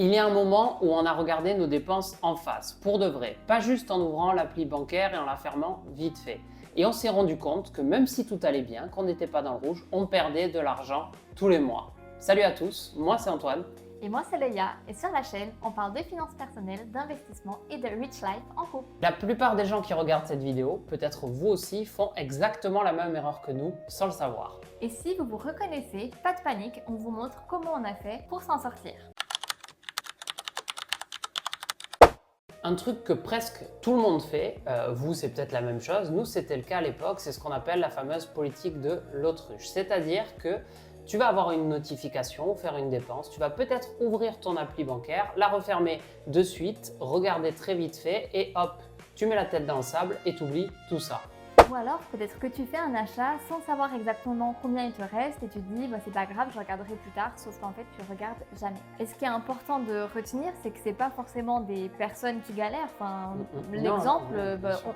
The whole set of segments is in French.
Il y a un moment où on a regardé nos dépenses en face, pour de vrai, pas juste en ouvrant l'appli bancaire et en la fermant vite fait. Et on s'est rendu compte que même si tout allait bien, qu'on n'était pas dans le rouge, on perdait de l'argent tous les mois. Salut à tous, moi c'est Antoine. Et moi c'est Leïa, et sur la chaîne, on parle de finances personnelles, d'investissement et de rich life en couple. La plupart des gens qui regardent cette vidéo, peut-être vous aussi, font exactement la même erreur que nous, sans le savoir. Et si vous vous reconnaissez, pas de panique, on vous montre comment on a fait pour s'en sortir. Un truc que presque tout le monde fait, vous c'est peut-être la même chose, nous c'était le cas à l'époque, c'est ce qu'on appelle la fameuse politique de l'autruche. C'est-à-dire que tu vas avoir une notification, faire une dépense, tu vas peut-être ouvrir ton appli bancaire, la refermer de suite, regarder très vite fait et hop, tu mets la tête dans le sable et tu oublies tout ça. Ou alors peut-être que tu fais un achat sans savoir exactement combien il te reste et tu te dis c'est pas grave, je regarderai plus tard, sauf qu'en fait tu regardes jamais. Et ce qui est important de retenir, c'est que c'est pas forcément des personnes qui galèrent. L'exemple,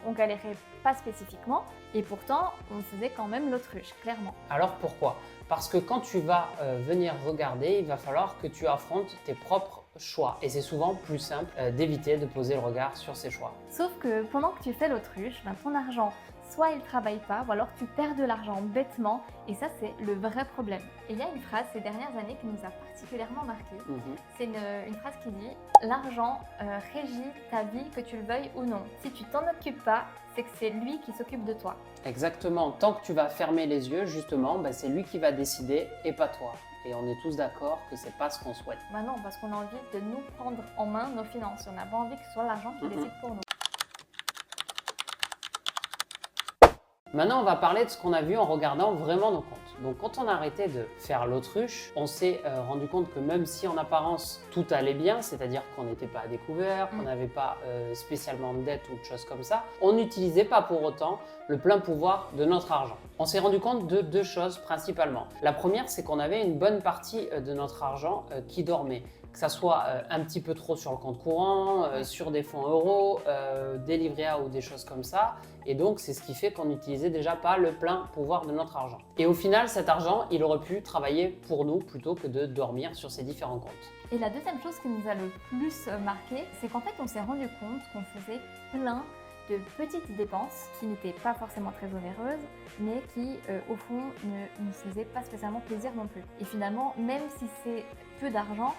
on galérait pas spécifiquement et pourtant on faisait quand même l'autruche, clairement. Alors pourquoi? Parce que quand tu vas venir regarder, il va falloir que tu affrontes tes propres choix et c'est souvent plus simple d'éviter de poser le regard sur ces choix. Sauf que pendant que tu fais l'autruche, ton argent, soit il ne travaille pas, ou alors tu perds de l'argent bêtement, et ça c'est le vrai problème. Et il y a une phrase ces dernières années qui nous a particulièrement marqué. C'est une phrase qui dit « L'argent régit ta vie, que tu le veuilles ou non. Si tu t'en occupes pas, c'est que c'est lui qui s'occupe de toi. » Exactement, tant que tu vas fermer les yeux, justement, c'est lui qui va décider et pas toi. Et on est tous d'accord que c'est pas ce qu'on souhaite. Non, parce qu'on a envie de nous prendre en main nos finances. On n'a pas envie que ce soit l'argent qui décide pour nous. Maintenant, on va parler de ce qu'on a vu en regardant vraiment nos comptes. Donc, quand on a arrêté de faire l'autruche, on s'est rendu compte que même si en apparence tout allait bien, c'est-à-dire qu'on n'était pas à découvert, qu'on n'avait pas spécialement de dette ou de choses comme ça, on n'utilisait pas pour autant le plein pouvoir de notre argent. On s'est rendu compte de deux choses principalement. La première, c'est qu'on avait une bonne partie de notre argent qui dormait. Que ça soit un petit peu trop sur le compte courant, sur des fonds euros, des livrets A ou des choses comme ça. Et donc, c'est ce qui fait qu'on n'utilisait déjà pas le plein pouvoir de notre argent. Et au final, cet argent, il aurait pu travailler pour nous plutôt que de dormir sur ces différents comptes. Et la deuxième chose qui nous a le plus marqué, c'est qu'en fait, on s'est rendu compte qu'on faisait plein de petites dépenses qui n'étaient pas forcément très onéreuses, mais qui, au fond, ne nous faisaient pas spécialement plaisir non plus. Et finalement, même si c'est peu d'argent,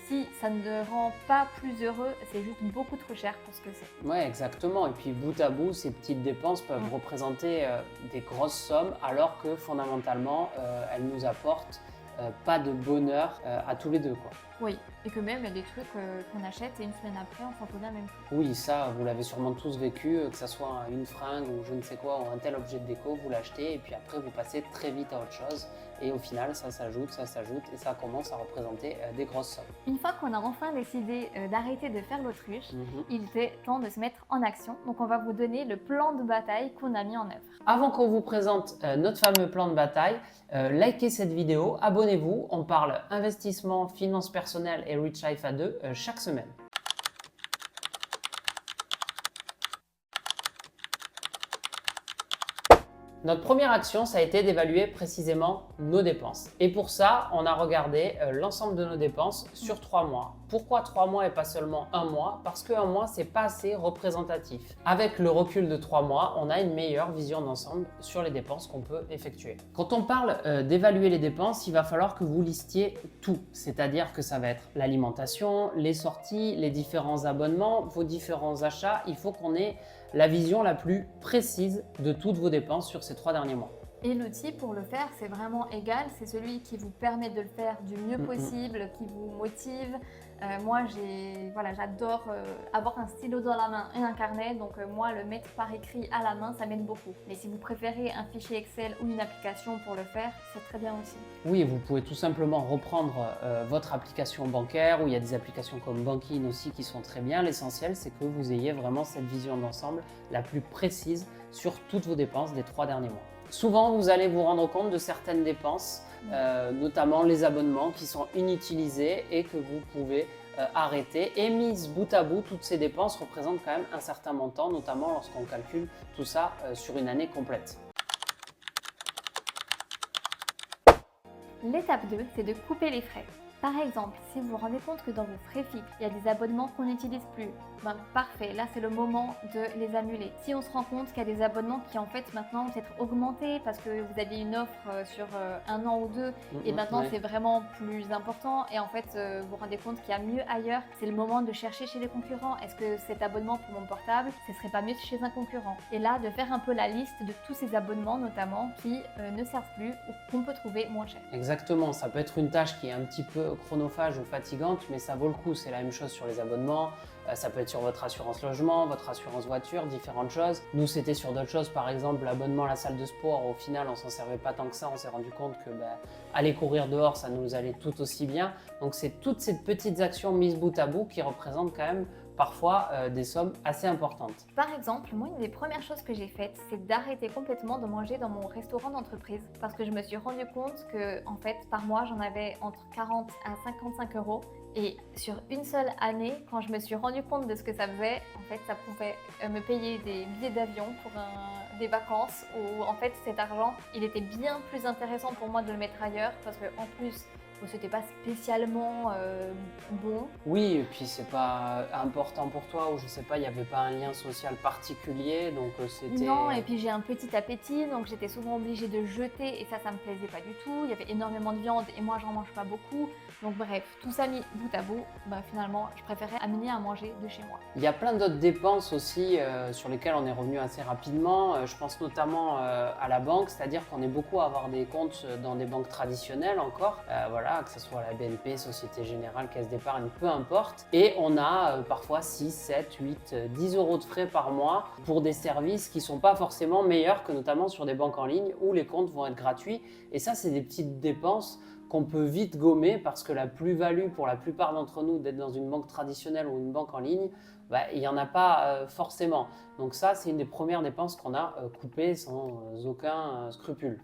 si ça ne rend pas plus heureux, c'est juste beaucoup trop cher pour ce que c'est. Ouais, exactement. Et puis, bout à bout, ces petites dépenses peuvent représenter des grosses sommes, alors que fondamentalement, elles nous apportent pas de bonheur à tous les deux, quoi. Oui, et que même il y a des trucs qu'on achète et une semaine après on s'en souvient même plus. Oui, ça, vous l'avez sûrement tous vécu, que ce soit une fringue ou je ne sais quoi, ou un tel objet de déco, vous l'achetez et puis après vous passez très vite à autre chose et au final ça s'ajoute et ça commence à représenter des grosses sommes. Une fois qu'on a enfin décidé d'arrêter de faire l'autruche, il était temps de se mettre en action. Donc on va vous donner le plan de bataille qu'on a mis en œuvre. Avant qu'on vous présente notre fameux plan de bataille, likez cette vidéo, abonnez-vous, on parle investissement, finances personnelles et Rich Life à deux chaque semaine. Notre première action, ça a été d'évaluer précisément nos dépenses. Et pour ça, on a regardé l'ensemble de nos dépenses sur 3 mois. Pourquoi 3 mois et pas seulement 1 mois? Parce que 1 mois, c'est pas assez représentatif. Avec le recul de 3 mois, on a une meilleure vision d'ensemble sur les dépenses qu'on peut effectuer. Quand on parle d'évaluer les dépenses, il va falloir que vous listiez tout. C'est-à-dire que ça va être l'alimentation, les sorties, les différents abonnements, vos différents achats. Il faut qu'on ait la vision la plus précise de toutes vos dépenses sur ces 3 derniers mois. Et l'outil pour le faire, c'est vraiment égal, c'est celui qui vous permet de le faire du mieux possible, qui vous motive. Moi, j'adore avoir un stylo dans la main et un carnet, donc moi, le mettre par écrit à la main, ça m'aide beaucoup. Mais si vous préférez un fichier Excel ou une application pour le faire, c'est très bien aussi. Oui, vous pouvez tout simplement reprendre votre application bancaire, ou il y a des applications comme Bankin aussi qui sont très bien. L'essentiel, c'est que vous ayez vraiment cette vision d'ensemble la plus précise sur toutes vos dépenses des 3 derniers mois. Souvent, vous allez vous rendre compte de certaines dépenses, notamment les abonnements qui sont inutilisés et que vous pouvez arrêter. Et mises bout à bout, toutes ces dépenses représentent quand même un certain montant, notamment lorsqu'on calcule tout ça sur une année complète. L'étape 2, c'est de couper les frais. Par exemple, si vous vous rendez compte que dans vos frais fixes, il y a des abonnements qu'on n'utilise plus, ben parfait, là c'est le moment de les annuler. Si on se rend compte qu'il y a des abonnements qui en fait maintenant vont être augmentés parce que vous aviez une offre sur un an ou deux et maintenant c'est vraiment plus important et en fait vous vous rendez compte qu'il y a mieux ailleurs, c'est le moment de chercher chez les concurrents. Est-ce que cet abonnement pour mon portable, ce serait pas mieux chez un concurrent? Et là de faire un peu la liste de tous ces abonnements notamment qui ne servent plus ou qu'on peut trouver moins cher. Exactement, ça peut être une tâche qui est un petit peu chronophage ou fatigante, mais ça vaut le coup. C'est la même chose sur les abonnements, ça peut être sur votre assurance logement, votre assurance voiture, différentes choses. Nous, c'était sur d'autres choses, par exemple l'abonnement à la salle de sport. Au final, on s'en servait pas tant que ça, on s'est rendu compte que aller courir dehors, ça nous allait tout aussi bien. Donc c'est toutes ces petites actions mises bout à bout qui représentent quand même parfois des sommes assez importantes. Par exemple, moi, une des premières choses que j'ai faites, c'est d'arrêter complètement de manger dans mon restaurant d'entreprise parce que je me suis rendu compte que, en fait, par mois, j'en avais entre 40 à 55 euros. Et sur une seule année, quand je me suis rendu compte de ce que ça faisait, en fait, ça pouvait me payer des billets d'avion pour des vacances où, en fait, cet argent, il était bien plus intéressant pour moi de le mettre ailleurs parce qu'en plus, c'était pas spécialement bon. Oui, et puis c'est pas important pour toi, ou je sais pas, il n'y avait pas un lien social particulier, donc c'était... Non, et puis j'ai un petit appétit, donc j'étais souvent obligée de jeter, et ça me plaisait pas du tout. Il y avait énormément de viande, et moi j'en mange pas beaucoup. Donc bref, tout ça mis bout à bout, finalement, je préférais amener à manger de chez moi. Il y a plein d'autres dépenses aussi sur lesquelles on est revenu assez rapidement. Je pense notamment à la banque, c'est-à-dire qu'on est beaucoup à avoir des comptes dans des banques traditionnelles encore, voilà, que ce soit la BNP, Société Générale, Caisse d'épargne, peu importe. Et on a parfois 6, 7, 8, 10 euros de frais par mois pour des services qui ne sont pas forcément meilleurs que notamment sur des banques en ligne où les comptes vont être gratuits. Et ça, c'est des petites dépenses qu'on peut vite gommer parce que la plus-value pour la plupart d'entre nous d'être dans une banque traditionnelle ou une banque en ligne, il n'y en a pas forcément. Donc ça, c'est une des premières dépenses qu'on a coupées sans aucun scrupule.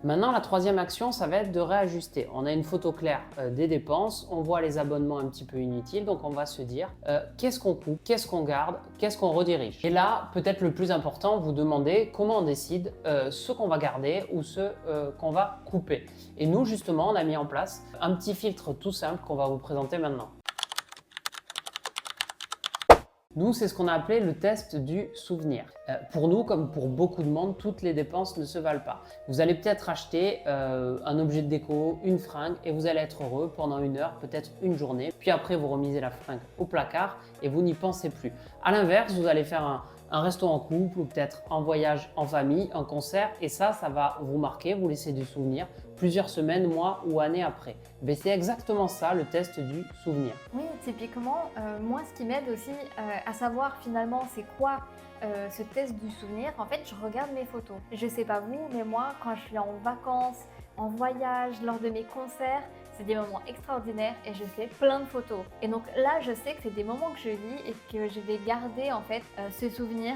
Maintenant, la troisième action, ça va être de réajuster. On a une photo claire des dépenses, on voit les abonnements un petit peu inutiles, donc on va se dire qu'est-ce qu'on coupe, qu'est-ce qu'on garde, qu'est-ce qu'on redirige. Et là, peut-être le plus important, vous demandez comment on décide ce qu'on va garder ou ce qu'on va couper. Et nous, justement, on a mis en place un petit filtre tout simple qu'on va vous présenter maintenant. Nous, c'est ce qu'on a appelé le test du souvenir. Pour nous, comme pour beaucoup de monde, toutes les dépenses ne se valent pas. Vous allez peut-être acheter un objet de déco, une fringue, et vous allez être heureux pendant une heure, peut-être une journée. Puis après, vous remisez la fringue au placard et vous n'y pensez plus. À l'inverse, vous allez faire un resto en couple ou peut-être un voyage en famille, un concert, et ça va vous marquer, vous laisser du souvenir plusieurs semaines, mois ou années après. Mais c'est exactement ça le test du souvenir. Oui, typiquement, moi ce qui m'aide aussi à savoir finalement c'est quoi ce test du souvenir, en fait je regarde mes photos. Je sais pas vous, mais moi quand je suis en vacances, en voyage, lors de mes concerts, c'est des moments extraordinaires et je fais plein de photos. Et donc là, je sais que c'est des moments que je vis et que je vais garder en fait ce souvenir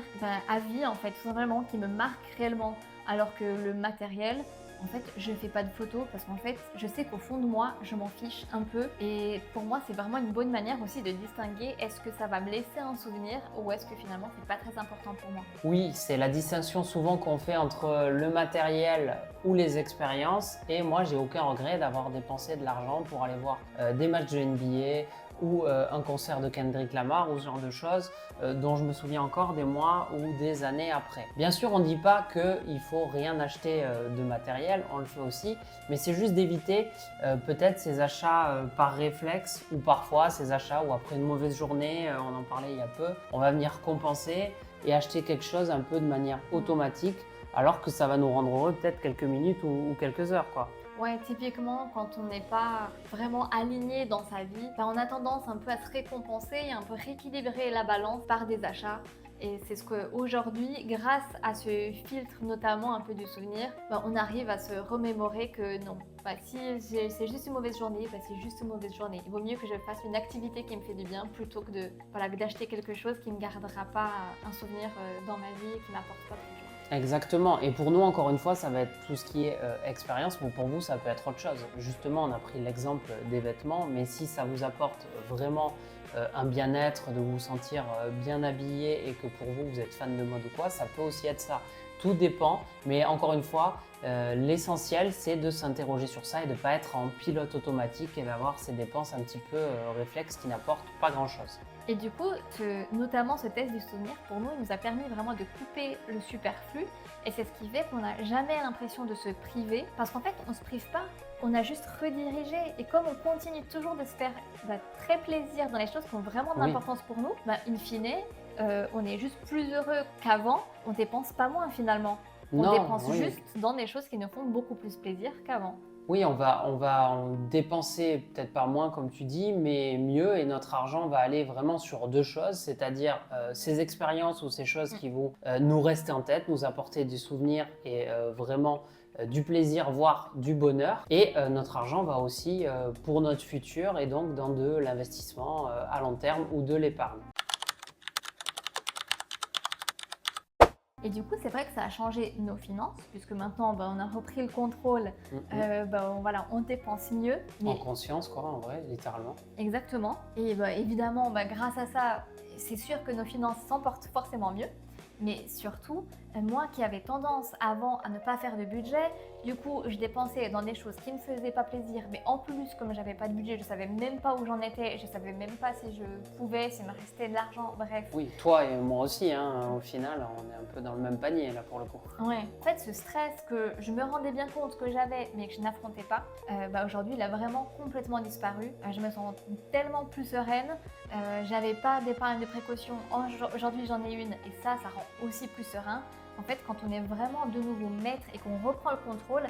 à vie en fait, tout simplement, qui me marque réellement. Alors que le matériel, en fait, je fais pas de photos parce qu'en fait, je sais qu'au fond de moi, je m'en fiche un peu. Et pour moi, c'est vraiment une bonne manière aussi de distinguer est-ce que ça va me laisser un souvenir ou est-ce que finalement, c'est pas très important pour moi. Oui, c'est la distinction souvent qu'on fait entre le matériel ou les expériences. Et moi, j'ai aucun regret d'avoir dépensé de l'argent pour aller voir des matchs de NBA ou un concert de Kendrick Lamar ou ce genre de choses dont je me souviens encore des mois ou des années après. Bien sûr, on ne dit pas qu'il faut rien acheter de matériel, on le fait aussi, mais c'est juste d'éviter peut-être ces achats par réflexe ou parfois ces achats où après une mauvaise journée, on en parlait il y a peu, on va venir compenser et acheter quelque chose un peu de manière automatique alors que ça va nous rendre heureux peut-être quelques minutes ou quelques heures, quoi. Ouais, typiquement, quand on n'est pas vraiment aligné dans sa vie, on a tendance un peu à se récompenser et un peu rééquilibrer la balance par des achats. Et c'est ce qu'aujourd'hui, grâce à ce filtre notamment un peu du souvenir, on arrive à se remémorer que non, si c'est juste une mauvaise journée, c'est juste une mauvaise journée. Il vaut mieux que je fasse une activité qui me fait du bien plutôt que d'acheter quelque chose qui ne me gardera pas un souvenir dans ma vie et qui ne m'apporte pas de joie. Exactement, et pour nous encore une fois ça va être tout ce qui est expérience, mais pour vous ça peut être autre chose. Justement on a pris l'exemple des vêtements, mais si ça vous apporte vraiment un bien-être, de vous sentir bien habillé et que pour vous êtes fan de mode ou quoi, ça peut aussi être ça. tout dépend, mais encore une fois, l'essentiel c'est de s'interroger sur ça et de ne pas être en pilote automatique et d'avoir ces dépenses un petit peu réflexes qui n'apportent pas grand-chose. Et du coup, notamment ce test du souvenir, pour nous, il nous a permis vraiment de couper le superflu. Et c'est ce qui fait qu'on n'a jamais l'impression de se priver. Parce qu'en fait, on ne se prive pas, on a juste redirigé. Et comme on continue toujours de se faire très plaisir dans les choses qui ont vraiment de l'importance pour nous, in fine, on est juste plus heureux qu'avant. On dépense pas moins finalement. On dépense juste dans des choses qui nous font beaucoup plus plaisir qu'avant. Oui, on va en dépenser peut-être pas moins comme tu dis, mais mieux, et notre argent va aller vraiment sur deux choses, c'est-à-dire ces expériences ou ces choses qui vont nous rester en tête, nous apporter des souvenirs et vraiment du plaisir, voire du bonheur. Et notre argent va aussi pour notre futur et donc dans de l'investissement à long terme ou de l'épargne. Et du coup, c'est vrai que ça a changé nos finances, puisque maintenant, on a repris le contrôle, voilà, on dépense mieux. En conscience, quoi, en vrai, littéralement. Exactement. Et évidemment, grâce à ça, c'est sûr que nos finances s'en portent forcément mieux. Mais surtout, moi qui avais tendance avant à ne pas faire de budget, du coup, je dépensais dans des choses qui ne me faisaient pas plaisir. Mais en plus, comme j'avais pas de budget, je savais même pas où j'en étais. Je savais même pas si je pouvais, s'il me restait de l'argent, bref. Oui, toi et moi aussi, au final, on est un peu dans le même panier là pour le coup. Ouais. En fait, ce stress que je me rendais bien compte que j'avais, mais que je n'affrontais pas, aujourd'hui, il a vraiment complètement disparu. Je me sens tellement plus sereine. J'avais pas d'épargne de précaution. Aujourd'hui, j'en ai une, et ça rend aussi plus serein. En fait, quand on est vraiment de nouveau maître et qu'on reprend le contrôle,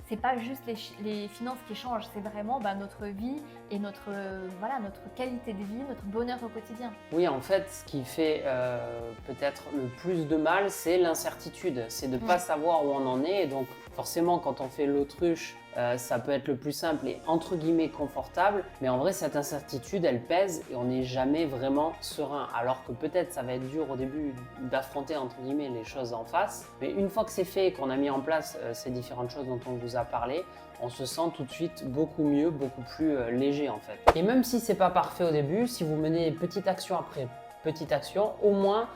c'est pas juste les finances qui changent, c'est vraiment notre vie et notre qualité de vie, notre bonheur au quotidien. Oui, en fait, ce qui fait peut-être le plus de mal, c'est l'incertitude. C'est de ne pas savoir où on en est. Et donc, forcément, quand on fait l'autruche, ça peut être le plus simple et entre guillemets confortable. Mais en vrai, cette incertitude, elle pèse et on n'est jamais vraiment serein. Alors que peut-être ça va être dur au début d'affronter entre guillemets les choses en face. Mais une fois que c'est fait et qu'on a mis en place ces différentes choses dont on vous a parlé, on se sent tout de suite beaucoup mieux, beaucoup plus léger en fait. Et même si c'est pas parfait au début, si vous menez petite action après petite action, au moins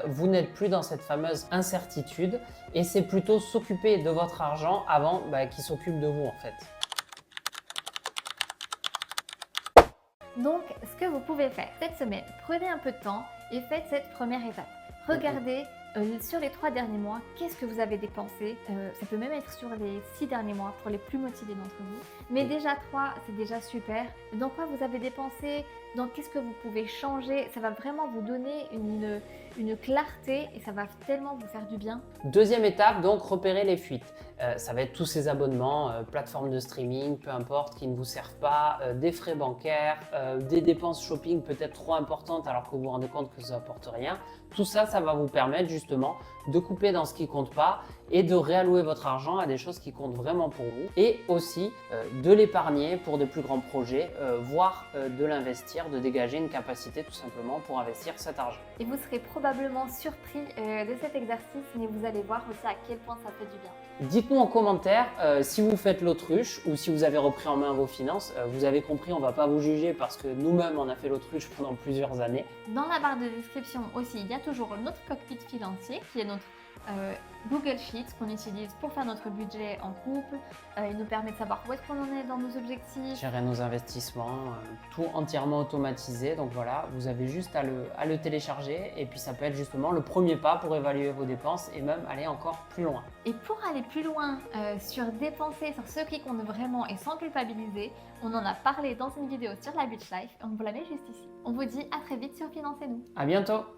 vous n'êtes plus dans cette fameuse incertitude et c'est plutôt s'occuper de votre argent avant qu'il s'occupe de vous en fait. Donc, ce que vous pouvez faire cette semaine, prenez un peu de temps et faites cette première étape. Regardez sur les 3 derniers mois, qu'est-ce que vous avez dépensé. Ça peut même être sur les 6 derniers mois pour les plus motivés d'entre vous. Mais déjà 3, c'est déjà super. Dans quoi vous avez dépensé, dans qu'est-ce que vous pouvez changer. Ça va vraiment vous donner une clarté et ça va tellement vous faire du bien. Deuxième étape, donc repérer les fuites. Ça va être tous ces abonnements, plateformes de streaming, peu importe, qui ne vous servent pas, des frais bancaires, des dépenses shopping peut-être trop importantes alors que vous vous rendez compte que ça n'apporte rien. Tout ça, ça va vous permettre justement de couper dans ce qui ne compte pas et de réallouer votre argent à des choses qui comptent vraiment pour vous et aussi de l'épargner pour de plus grands projets, voire de l'investir, de dégager une capacité tout simplement pour investir cet argent. Et vous serez probablement surpris de cet exercice, mais vous allez voir aussi à quel point ça fait du bien. Dites-nous en commentaire si vous faites l'autruche ou si vous avez repris en main vos finances. Vous avez compris, on ne va pas vous juger parce que nous-mêmes on a fait l'autruche pendant plusieurs années. Dans la barre de description aussi, il y a toujours notre cockpit financier qui est notre Google Sheets qu'on utilise pour faire notre budget en couple. Il nous permet de savoir où est-ce qu'on en est dans nos objectifs. Gérer nos investissements, tout entièrement automatisé. Donc voilà, vous avez juste à le télécharger et puis ça peut être justement le premier pas pour évaluer vos dépenses et même aller encore plus loin. Et pour aller plus loin sur dépenser, sur ce qui compte vraiment et sans culpabiliser, on en a parlé dans une vidéo sur la Beach Life et on vous la met juste ici. On vous dit à très vite sur Financez-nous. À bientôt!